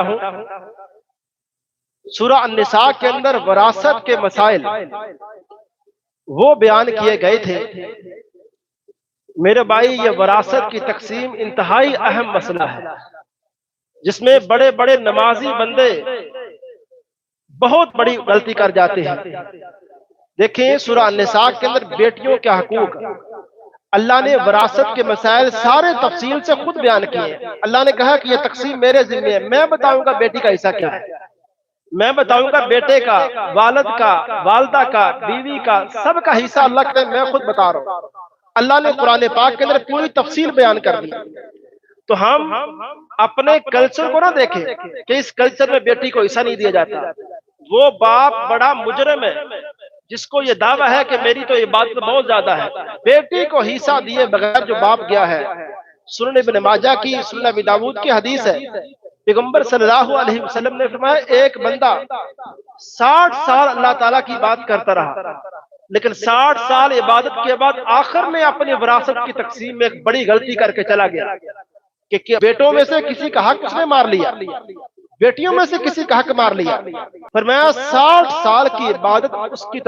ہوں، سورہ النساء کے اندر وراثت کے مسائل وہ بیان کیے گئے تھے۔ میرے بھائی، یہ وراثت کی تقسیم انتہائی اہم مسئلہ ہے، جس میں بڑے بڑے نمازی بندے بہت بڑی غلطی کر جاتے ہیں۔ دیکھیں سورہ النساء کے اندر بیٹیوں کے حقوق، اللہ نے وراثت کے مسائل سارے تفصیل سے خود بیان کیے ہیں۔ اللہ نے کہا کہ یہ تقسیم میرے ذمہ ہے، میں بتاؤں گا بیٹی کا حصہ کیا ہے، میں بتاؤں گا بیٹے کا، والد کا، والدہ کا، بیوی کا، سب کا حصہ اللہ کہتے ہیں میں خود بتا رہا ہوں۔ اللہ نے قرآن پاک کے اندر پوری تفصیل بیان کر دی۔ تو ہم اپنے کلچر کو نہ دیکھیں کہ اس کلچر میں بیٹی کو حصہ نہیں دیا جاتا۔ وہ باپ بڑا مجرم ہے جس کو یہ دعویٰ ہے کہ میری تو عبادت بہت زیادہ ہے، بیٹی کو حصہ دیے بغیر جو باپ گیا ہے۔ سنن ابن ماجہ کی، سنن ابی داؤد کی حدیث ہے، پیغمبر صلی اللہ علیہ وسلم نے فرمایا ایک بندہ 60 سال اللہ تعالیٰ کی بات کرتا رہا، لیکن 60 سال عبادت کے بعد آخر میں اپنی وراثت کی تقسیم میں ایک بڑی غلطی کر کے چلا گیا کہ بیٹوں میں سے کسی کا حق اس نے مار لیا، بیٹیوں میں سے کسی کا حق مار لیا۔ فرمایا 60 سال کی عبادت اس کی